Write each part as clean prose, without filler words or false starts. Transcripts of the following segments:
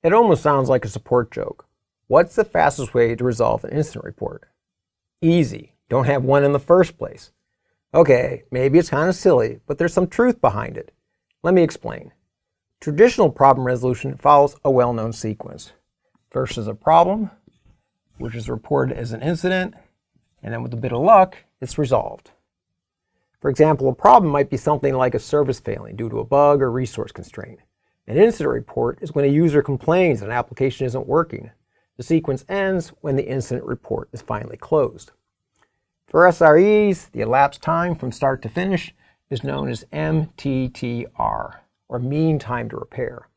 It almost sounds like a support joke. What's the fastest way to resolve an incident report? Easy. Don't have one in the first place. Okay, maybe it's kind of silly, but there's some truth behind it. Let me explain. Traditional problem resolution follows a well-known sequence. First is a problem, which is reported as an incident, and then with a bit of luck, it's resolved. For example, a problem might be something like a service failing due to a bug or resource constraint. An incident report is when a user complains that an application isn't working. The sequence ends when the incident report is finally closed. For SREs, the elapsed time from start to finish is known as MTTR, or mean time to repair.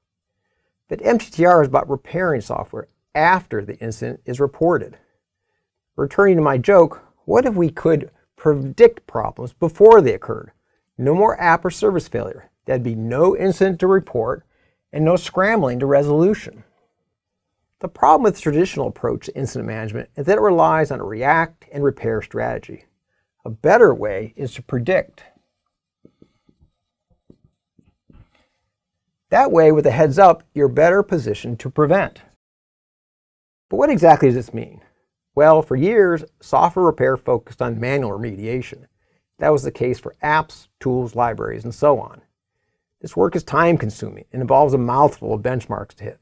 But MTTR is about repairing software after the incident is reported. Returning to my joke, what if we could predict problems before they occurred? No more app or service failure. There'd be no incident to report and no scrambling to resolution. The problem with the traditional approach to incident management is that it relies on a react and repair strategy. A better way is to predict. That way, with a heads up, you're better positioned to prevent. But what exactly does this mean? Well, for years, software repair focused on manual remediation. That was the case for apps, tools, libraries, and so on. This work is time-consuming and involves a mouthful of benchmarks to hit.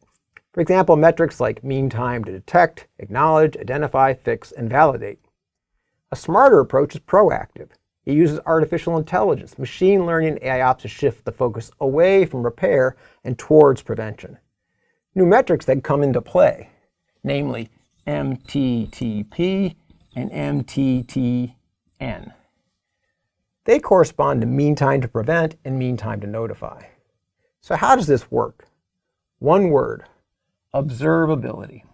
For example, metrics like mean time to detect, acknowledge, identify, fix, and validate. A smarter approach is proactive. It uses artificial intelligence, machine learning, and AIOps to shift the focus away from repair and towards prevention. New metrics that come into play, namely MTTP and MTTN. They correspond to mean time to prevent and mean time to notify. So how does this work? One word: observability.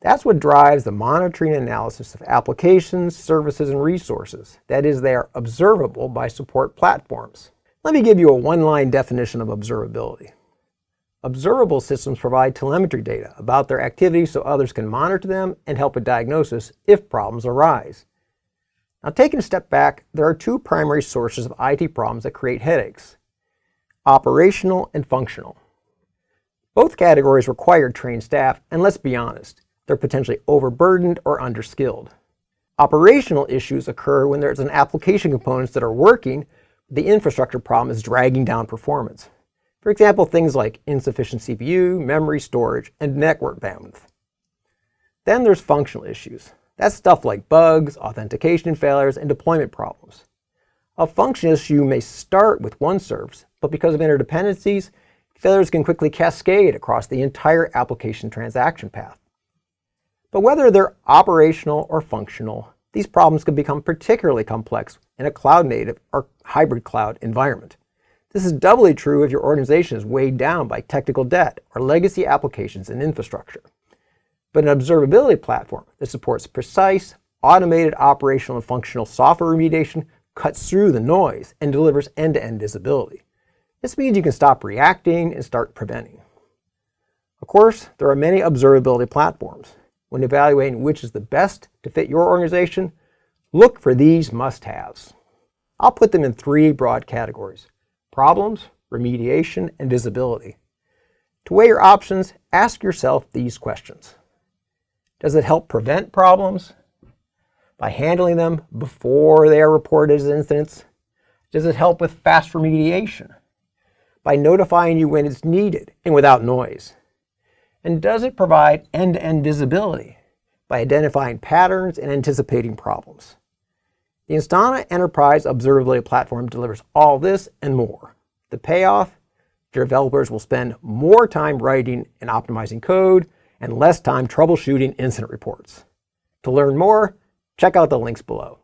That's what drives the monitoring and analysis of applications, services, and resources. That is, they are observable by support platforms. Let me give you a one-line definition of observability. Observable systems provide telemetry data about their activities so others can monitor them and help with diagnosis if problems arise. Now, taking a step back, there are two primary sources of IT problems that create headaches: operational and functional. Both categories require trained staff, and let's be honest, they're potentially overburdened or underskilled. Operational issues occur when there's an application components that are working, but the infrastructure problem is dragging down performance. For example, things like insufficient CPU, memory storage, and network bandwidth. Then there's functional issues. That's stuff like bugs, authentication failures, and deployment problems. A functional issue may start with one service, but because of interdependencies, failures can quickly cascade across the entire application transaction path. But whether they're operational or functional, these problems can become particularly complex in a cloud-native or hybrid cloud environment. This is doubly true if your organization is weighed down by technical debt or legacy applications and infrastructure. But an observability platform that supports precise, automated operational and functional software remediation cuts through the noise and delivers end-to-end visibility. This means you can stop reacting and start preventing. Of course, there are many observability platforms. When evaluating which is the best to fit your organization, look for these must-haves. I'll put them in three broad categories: problems, remediation, and visibility. To weigh your options, ask yourself these questions. Does it help prevent problems by handling them before they are reported as incidents? Does it help with fast remediation by notifying you when it's needed and without noise? And does it provide end-to-end visibility by identifying patterns and anticipating problems? The Instana Enterprise Observability Platform delivers all this and more. The payoff: your developers will spend more time writing and optimizing code and less time troubleshooting incident reports. To learn more, check out the links below.